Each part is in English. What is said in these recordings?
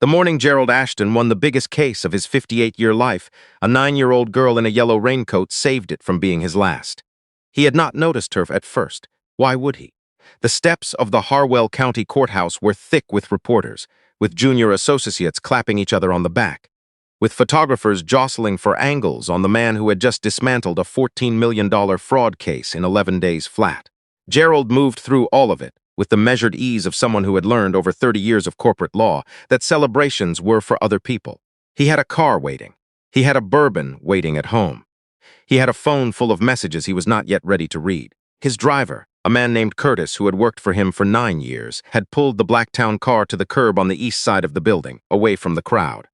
The morning Gerald Ashton won the biggest case of his 58-year life, a 9-year-old girl in a yellow raincoat saved it from being his last. He had not noticed her at first. Why would he? The steps of the Harwell County Courthouse were thick with reporters, with junior associates clapping each other on the back, with photographers jostling for angles on the man who had just dismantled a $14 million fraud case in 11 days flat. Gerald moved through all of it, with the measured ease of someone who had learned over 30 years of corporate law that celebrations were for other people. He had a car waiting. He had a bourbon waiting at home. He had a phone full of messages he was not yet ready to read. His driver, a man named Curtis who had worked for him for 9 years, had pulled the Blacktown car to the curb on the east side of the building, away from the crowd.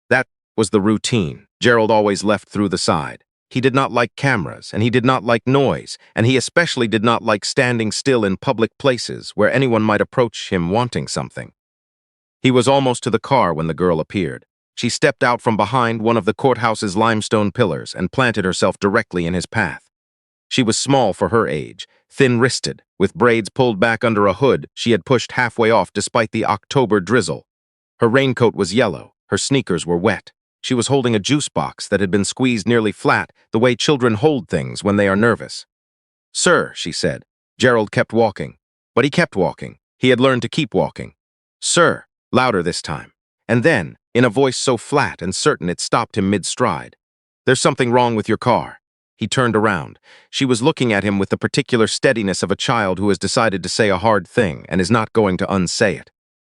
That was the routine. Gerald always left through the side. He did not like cameras, and he did not like noise, and he especially did not like standing still in public places where anyone might approach him wanting something. He was almost to the car when the girl appeared. She stepped out from behind one of the courthouse's limestone pillars and planted herself directly in his path. She was small for her age, thin-wristed, with braids pulled back under a hood she had pushed halfway off despite the October drizzle. Her raincoat was yellow, her sneakers were wet. She was holding a juice box that had been squeezed nearly flat, the way children hold things when they are nervous. "Sir," she said. Gerald kept walking. But he kept walking. He had learned to keep walking. "Sir," louder this time. And then, in a voice so flat and certain it stopped him mid-stride. "There's something wrong with your car." He turned around. She was looking at him with the particular steadiness of a child who has decided to say a hard thing and is not going to unsay it.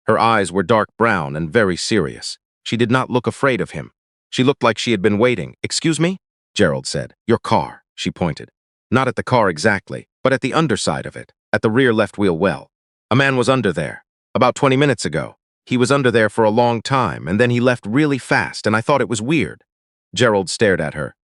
Her eyes were dark brown and very serious. She did not look afraid of him. She looked like she had been waiting. "Excuse me?" Gerald said. "Your car," she pointed. Not at the car exactly, but at the underside of it, at the rear left wheel well. "A man was under there. About 20 minutes ago. He was under there for a long time, and then he left really fast, and I thought it was weird." Gerald stared at her.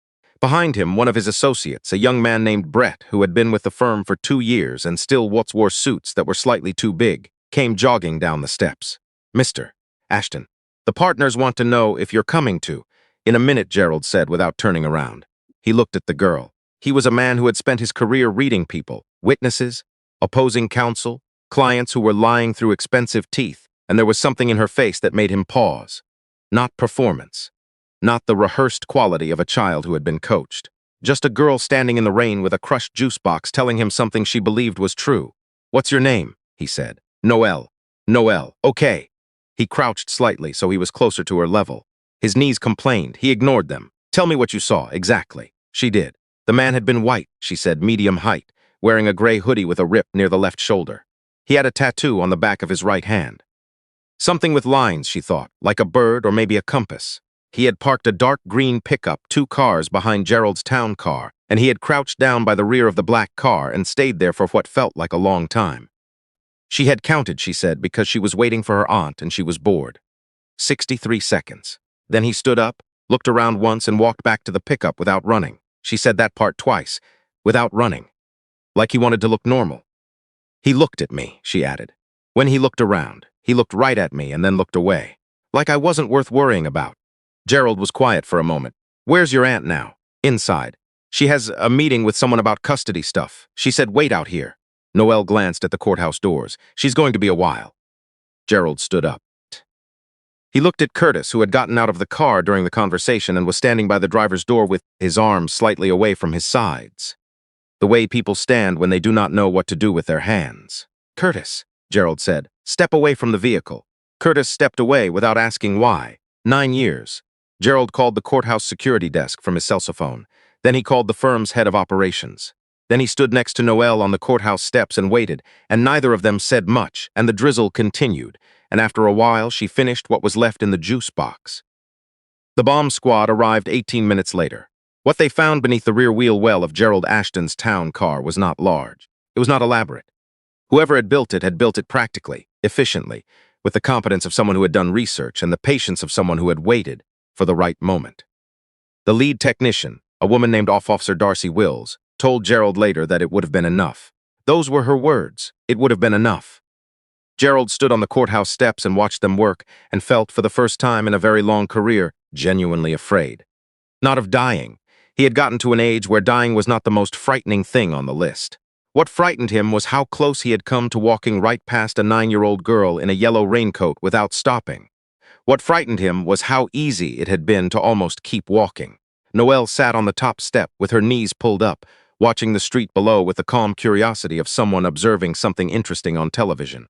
Behind him, one of his associates, a young man named Brett, who had been with the firm for 2 years and still wore suits that were slightly too big, came jogging down the steps. "Mr. Ashton, the partners want to know if you're coming to." "In a minute," Gerald said without turning around. He looked at the girl. He was a man who had spent his career reading people, witnesses, opposing counsel, clients who were lying through expensive teeth, and there was something in her face that made him pause. Not performance. Not the rehearsed quality of a child who had been coached. Just a girl standing in the rain with a crushed juice box telling him something she believed was true. "What's your name?" he said. "Noel." "Noel, okay." He crouched slightly so he was closer to her level. His knees complained. He ignored them. "Tell me what you saw, exactly." She did. The man had been white, she said, medium height, wearing a gray hoodie with a rip near the left shoulder. He had a tattoo on the back of his right hand. Something with lines, she thought, like a bird or maybe a compass. He had parked a dark green pickup 2 cars behind Gerald's town car, and he had crouched down by the rear of the black car and stayed there for what felt like a long time. She had counted, she said, because she was waiting for her aunt and she was bored. 63 seconds. Then he stood up, looked around once, and walked back to the pickup without running. She said that part twice. Without running. Like he wanted to look normal. "He looked at me," she added. "When he looked around, he looked right at me and then looked away. Like I wasn't worth worrying about." Gerald was quiet for a moment. "Where's your aunt now?" "Inside. She has a meeting with someone about custody stuff. She said wait out here." Noel glanced at the courthouse doors. "She's going to be a while." Gerald stood up. He looked at Curtis, who had gotten out of the car during the conversation and was standing by the driver's door with his arms slightly away from his sides. The way people stand when they do not know what to do with their hands. "Curtis," Gerald said, "step away from the vehicle." Curtis stepped away without asking why. 9 years. Gerald called the courthouse security desk from his cell phone. Then he called the firm's head of operations. Then he stood next to Noel on the courthouse steps and waited, and neither of them said much, and the drizzle continued, and after a while she finished what was left in the juice box. The bomb squad arrived 18 minutes later. What they found beneath the rear wheel well of Gerald Ashton's town car was not large. It was not elaborate. Whoever had built it practically, efficiently, with the competence of someone who had done research and the patience of someone who had waited for the right moment. The lead technician, a woman named Officer Darcy Wills, told Gerald later that it would have been enough. Those were her words. It would have been enough. Gerald stood on the courthouse steps and watched them work and felt, for the first time in a very long career, genuinely afraid. Not of dying. He had gotten to an age where dying was not the most frightening thing on the list. What frightened him was how close he had come to walking right past a 9-year-old girl in a yellow raincoat without stopping. What frightened him was how easy it had been to almost keep walking. Noelle sat on the top step with her knees pulled up, watching the street below with the calm curiosity of someone observing something interesting on television.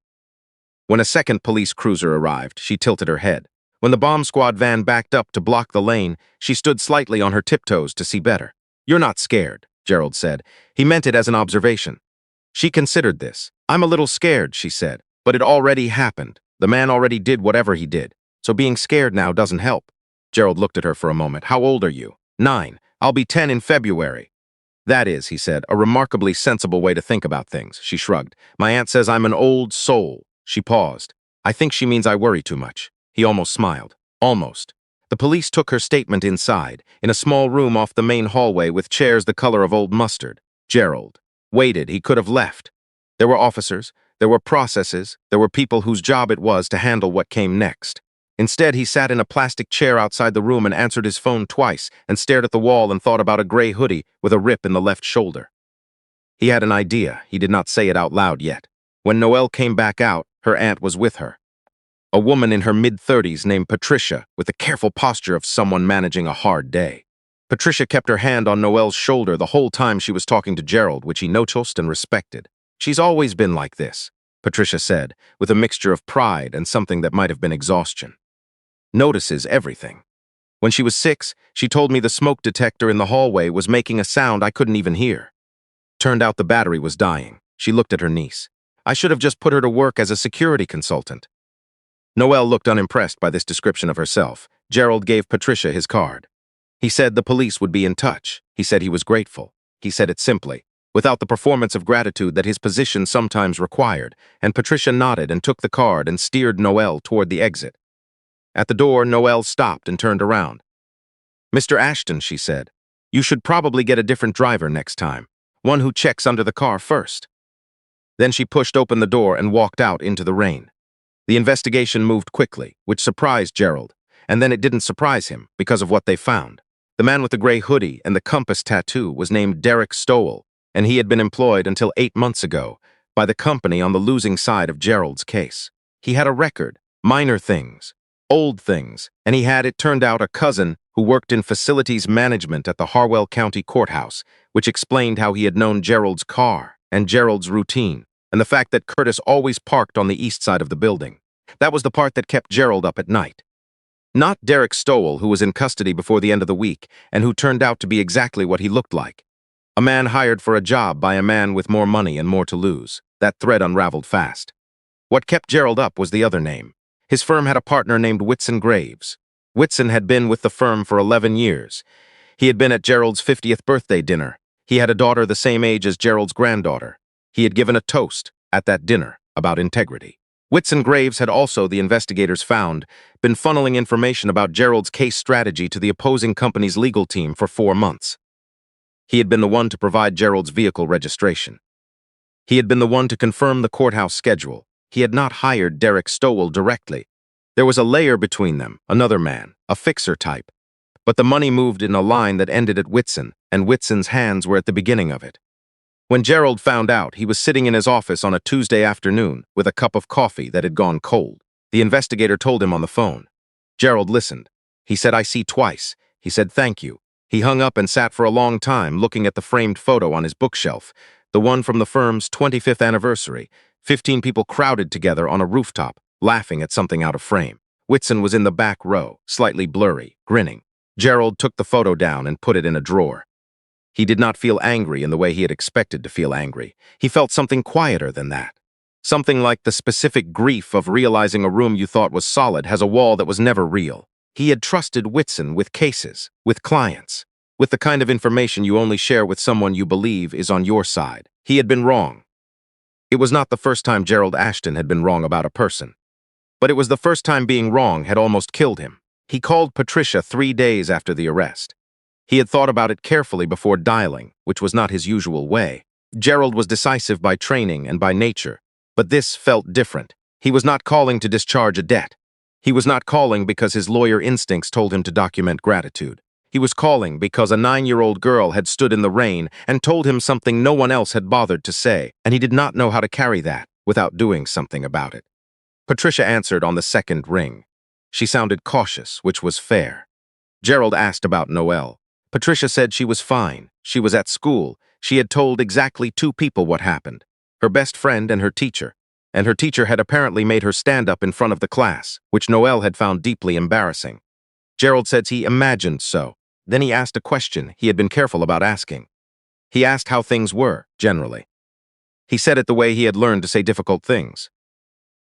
When a second police cruiser arrived, she tilted her head. When the bomb squad van backed up to block the lane, she stood slightly on her tiptoes to see better. "You're not scared," Gerald said. He meant it as an observation. She considered this. "I'm a little scared," she said, "but it already happened. The man already did whatever he did, so being scared now doesn't help." Gerald looked at her for a moment. "How old are you?" "9. I'll be 10 in February." "That is," he said, "a remarkably sensible way to think about things." She shrugged. "My aunt says I'm an old soul." She paused. "I think she means I worry too much." He almost smiled. Almost. The police took her statement inside, in a small room off the main hallway with chairs the color of old mustard. Gerald waited. He could have left. There were officers, there were processes, there were people whose job it was to handle what came next. Instead, he sat in a plastic chair outside the room and answered his phone twice and stared at the wall and thought about a gray hoodie with a rip in the left shoulder. He had an idea. He did not say it out loud yet. When Noelle came back out, her aunt was with her. A woman in her mid-30s named Patricia, with the careful posture of someone managing a hard day. Patricia kept her hand on Noelle's shoulder the whole time she was talking to Gerald, which he noticed and respected. "She's always been like this," Patricia said, with a mixture of pride and something that might have been exhaustion. "Notices everything. When she was 6, she told me the smoke detector in the hallway was making a sound I couldn't even hear. Turned out the battery was dying." She looked at her niece. "I should have just put her to work as a security consultant." Noelle looked unimpressed by this description of herself. Gerald gave Patricia his card. He said the police would be in touch. He said he was grateful. He said it simply, without the performance of gratitude that his position sometimes required, and Patricia nodded and took the card and steered Noelle toward the exit. At the door, Noelle stopped and turned around. "Mr. Ashton," she said, "you should probably get a different driver next time, one who checks under the car first." Then she pushed open the door and walked out into the rain. The investigation moved quickly, which surprised Gerald, and then it didn't surprise him because of what they found. The man with the gray hoodie and the compass tattoo was named Derek Stowell, and he had been employed until 8 months ago by the company on the losing side of Gerald's case. He had a record, minor things, old things, and he had, it turned out, a cousin who worked in facilities management at the Harwell County Courthouse, which explained how he had known Gerald's car and Gerald's routine, and the fact that Curtis always parked on the east side of the building. That was the part that kept Gerald up at night. Not Derek Stowell, who was in custody before the end of the week, and who turned out to be exactly what he looked like. A man hired for a job by a man with more money and more to lose. That thread unraveled fast. What kept Gerald up was the other name. His firm had a partner named Whitson Graves. Whitson had been with the firm for 11 years. He had been at Gerald's 50th birthday dinner. He had a daughter the same age as Gerald's granddaughter. He had given a toast at that dinner about integrity. Whitson Graves had also, the investigators found, been funneling information about Gerald's case strategy to the opposing company's legal team for 4 months. He had been the one to provide Gerald's vehicle registration. He had been the one to confirm the courthouse schedule. He had not hired Derek Stowell directly. There was a layer between them, another man, a fixer type. But the money moved in a line that ended at Whitson, and Whitson's hands were at the beginning of it. When Gerald found out, he was sitting in his office on a Tuesday afternoon with a cup of coffee that had gone cold. The investigator told him on the phone. Gerald listened. He said, "I see twice." He said, "Thank you." He hung up and sat for a long time looking at the framed photo on his bookshelf, the one from the firm's 25th anniversary. 15 people crowded together on a rooftop, laughing at something out of frame. Whitson was in the back row, slightly blurry, grinning. Gerald took the photo down and put it in a drawer. He did not feel angry in the way he had expected to feel angry. He felt something quieter than that. Something like the specific grief of realizing a room you thought was solid has a wall that was never real. He had trusted Whitson with cases, with clients, with the kind of information you only share with someone you believe is on your side. He had been wrong. It was not the first time Gerald Ashton had been wrong about a person. But it was the first time being wrong had almost killed him. He called Patricia 3 days after the arrest. He had thought about it carefully before dialing, which was not his usual way. Gerald was decisive by training and by nature, but this felt different. He was not calling to discharge a debt. He was not calling because his lawyer instincts told him to document gratitude. He was calling because a 9-year-old girl had stood in the rain and told him something no one else had bothered to say, and he did not know how to carry that without doing something about it. Patricia answered on the second ring. She sounded cautious, which was fair. Gerald asked about Noelle. Patricia said she was fine. She was at school. She had told exactly two people what happened, her best friend and her teacher. And her teacher had apparently made her stand up in front of the class, which Noelle had found deeply embarrassing. Gerald said he imagined so. Then he asked a question he had been careful about asking. He asked how things were, generally. He said it the way he had learned to say difficult things.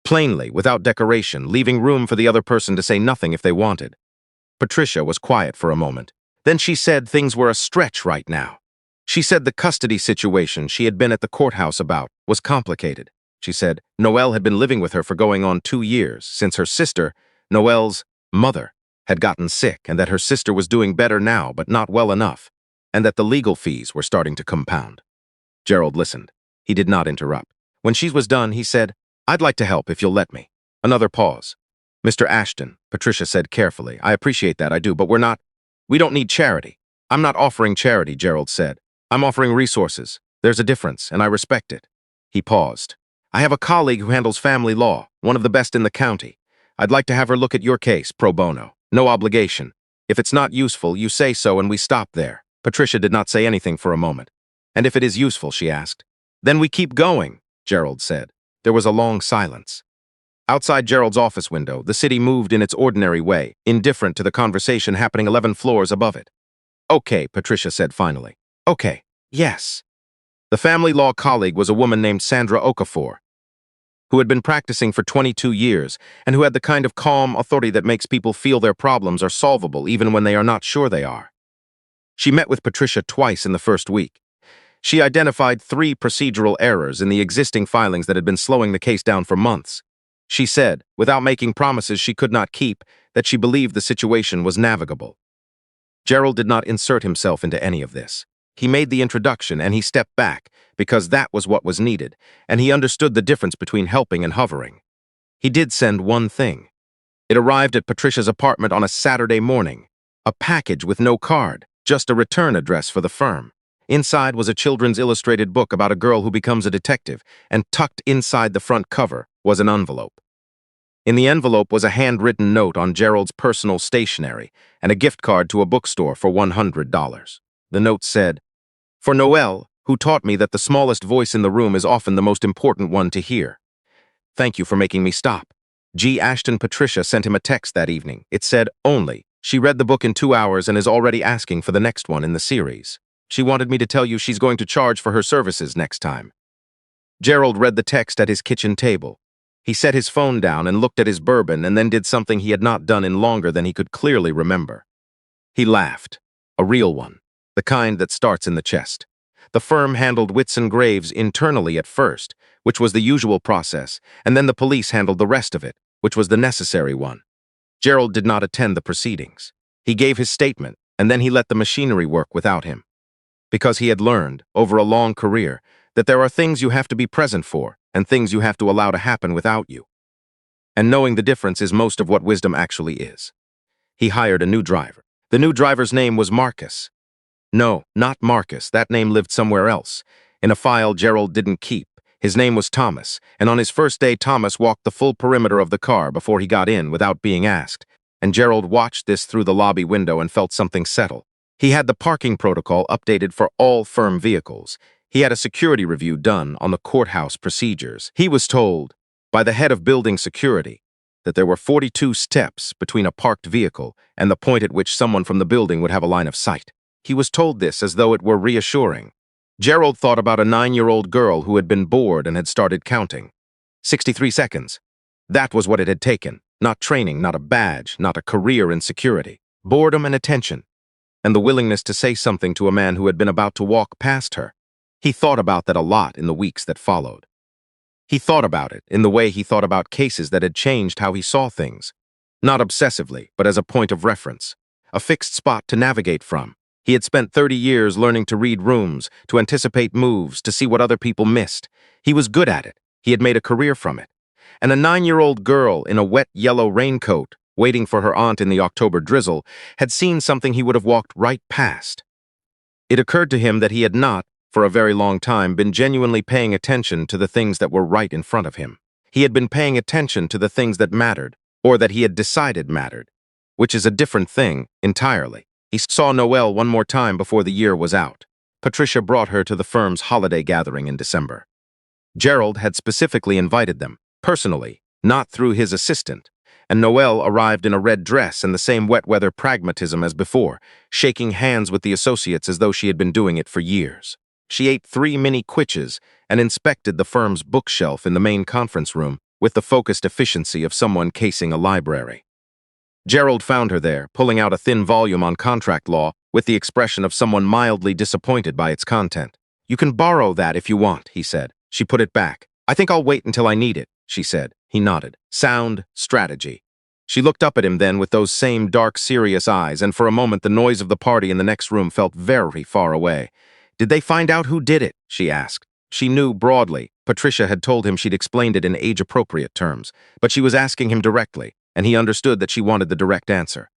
Plainly, without decoration, leaving room for the other person to say nothing if they wanted. Patricia was quiet for a moment. Then she said things were a stretch right now. She said the custody situation she had been at the courthouse about was complicated. She said Noelle had been living with her for going on 2 years, since her sister, Noelle's mother, had gotten sick, and that her sister was doing better now but not well enough, and that the legal fees were starting to compound. Gerald listened. He did not interrupt. When she was done, he said, "I'd like to help if you'll let me." Another pause. "Mr. Ashton," Patricia said carefully, "I appreciate that, I do, but we don't need charity." "I'm not offering charity," Gerald said. "I'm offering resources. There's a difference, and I respect it." He paused. "I have a colleague who handles family law, one of the best in the county. I'd like to have her look at your case, pro bono. No obligation. If it's not useful, you say so and we stop there." Patricia did not say anything for a moment. "And if it is useful," she asked. "Then we keep going," Gerald said. There was a long silence. Outside Gerald's office window, the city moved in its ordinary way, indifferent to the conversation happening 11 floors above it. "Okay," Patricia said finally. "Okay. Yes." The family law colleague was a woman named Sandra Okafor, who had been practicing for 22 years and who had the kind of calm authority that makes people feel their problems are solvable even when they are not sure they are. She met with Patricia twice in the first week. She identified 3 procedural errors in the existing filings that had been slowing the case down for months. She said, without making promises she could not keep, that she believed the situation was navigable. Gerald did not insert himself into any of this. He made the introduction and he stepped back, because that was what was needed, and he understood the difference between helping and hovering. He did send one thing. It arrived at Patricia's apartment on a Saturday morning. A package with no card, just a return address for the firm. Inside was a children's illustrated book about a girl who becomes a detective, and tucked inside the front cover was an envelope. In the envelope was a handwritten note on Gerald's personal stationery and a gift card to a bookstore for $100. The note said, "For Noelle, who taught me that the smallest voice in the room is often the most important one to hear. Thank you for making me stop." G. Ashton Patricia sent him a text that evening. It said, "Only. She read the book in 2 hours and is already asking for the next one in the series. She wanted me to tell you she's going to charge for her services next time." Gerald read the text at his kitchen table. He set his phone down and looked at his bourbon and then did something he had not done in longer than he could clearly remember. He laughed. A real one. The kind that starts in the chest. The firm handled Whitson Graves internally at first, which was the usual process, and then the police handled the rest of it, which was the necessary one. Gerald did not attend the proceedings. He gave his statement, and then he let the machinery work without him. Because he had learned, over a long career, that there are things you have to be present for and things you have to allow to happen without you. And knowing the difference is most of what wisdom actually is. He hired a new driver. The new driver's name was Marcus. No, not Marcus. That name lived somewhere else. In a file Gerald didn't keep. His name was Thomas, and on his first day Thomas walked the full perimeter of the car before he got in without being asked, and Gerald watched this through the lobby window and felt something settle. He had the parking protocol updated for all firm vehicles. He had a security review done on the courthouse procedures. He was told, by the head of building security, that there were 42 steps between a parked vehicle and the point at which someone from the building would have a line of sight. He was told this as though it were reassuring. Gerald thought about a 9-year-old girl who had been bored and had started counting. 63 seconds. That was what it had taken. Not training, not a badge, not a career in security. Boredom and attention. And the willingness to say something to a man who had been about to walk past her. He thought about that a lot in the weeks that followed. He thought about it in the way he thought about cases that had changed how he saw things. Not obsessively, but as a point of reference. A fixed spot to navigate from. He had spent 30 years learning to read rooms, to anticipate moves, to see what other people missed. He was good at it. He had made a career from it. And a 9-year-old girl in a wet yellow raincoat, waiting for her aunt in the October drizzle, had seen something he would have walked right past. It occurred to him that he had not, for a very long time, been genuinely paying attention to the things that were right in front of him. He had been paying attention to the things that mattered, or that he had decided mattered, which is a different thing entirely. He saw Noelle one more time before the year was out. Patricia brought her to the firm's holiday gathering in December. Gerald had specifically invited them, personally, not through his assistant, and Noelle arrived in a red dress and the same wet-weather pragmatism as before, shaking hands with the associates as though she had been doing it for years. She ate 3 mini quiches and inspected the firm's bookshelf in the main conference room with the focused efficiency of someone casing a library. Gerald found her there, pulling out a thin volume on contract law with the expression of someone mildly disappointed by its content. "You can borrow that if you want," he said. She put it back. "I think I'll wait until I need it," she said. He nodded. Sound strategy. She looked up at him then with those same dark, serious eyes, and for a moment the noise of the party in the next room felt very far away. "Did they find out who did it?" she asked. She knew broadly. Patricia had told him she'd explained it in age-appropriate terms, but she was asking him directly, and he understood that she wanted the direct answer.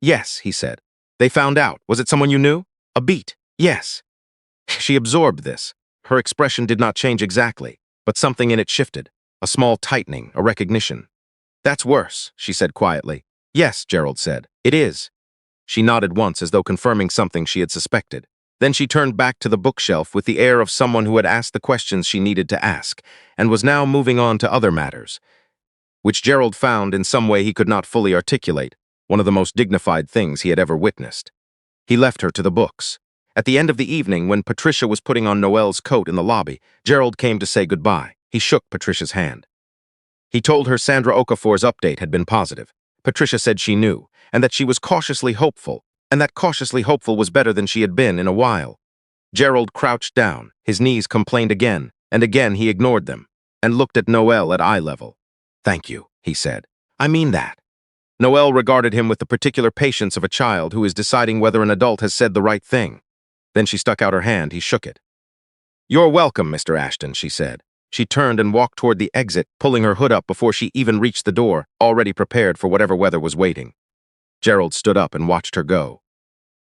"Yes," he said. "They found out. Was it someone you knew?" "A beat. Yes." She absorbed this. Her expression did not change exactly, but something in it shifted. A small tightening, a recognition. "That's worse," she said quietly. "Yes," Gerald said. "It is." She nodded once as though confirming something she had suspected. Then she turned back to the bookshelf with the air of someone who had asked the questions she needed to ask, and was now moving on to other matters, which Gerald found in some way he could not fully articulate, one of the most dignified things he had ever witnessed. He left her to the books. At the end of the evening, when Patricia was putting on Noelle's coat in the lobby, Gerald came to say goodbye. He shook Patricia's hand. He told her Sandra Okafor's update had been positive. Patricia said she knew, and that she was cautiously hopeful, and that cautiously hopeful was better than she had been in a while. Gerald crouched down, his knees complained again, and again he ignored them, and looked at Noelle at eye level. "Thank you," he said. "I mean that." Noelle regarded him with the particular patience of a child who is deciding whether an adult has said the right thing. Then she stuck out her hand. He shook it. "You're welcome, Mr. Ashton," she said. She turned and walked toward the exit, pulling her hood up before she even reached the door, already prepared for whatever weather was waiting. Gerald stood up and watched her go.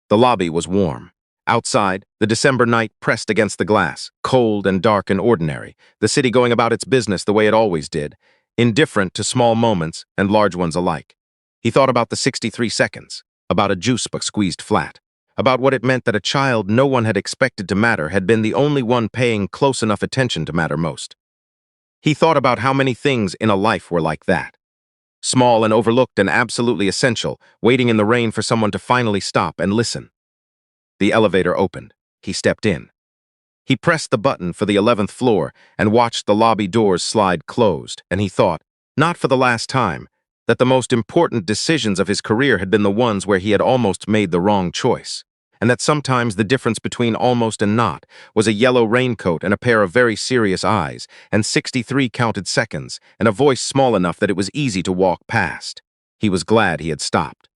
The lobby was warm. Outside, the December night pressed against the glass, cold and dark and ordinary, the city going about its business the way it always did, indifferent to small moments and large ones alike. He thought about the 63 seconds, about a juice book squeezed flat, about what it meant that a child no one had expected to matter had been the only one paying close enough attention to matter most. He thought about how many things in a life were like that. Small and overlooked and absolutely essential, waiting in the rain for someone to finally stop and listen. The elevator opened. He stepped in. He pressed the button for the 11th floor and watched the lobby doors slide closed, and he thought, not for the last time, that the most important decisions of his career had been the ones where he had almost made the wrong choice, and that sometimes the difference between almost and not was a yellow raincoat and a pair of very serious eyes, and 63 counted seconds, and a voice small enough that it was easy to walk past. He was glad he had stopped.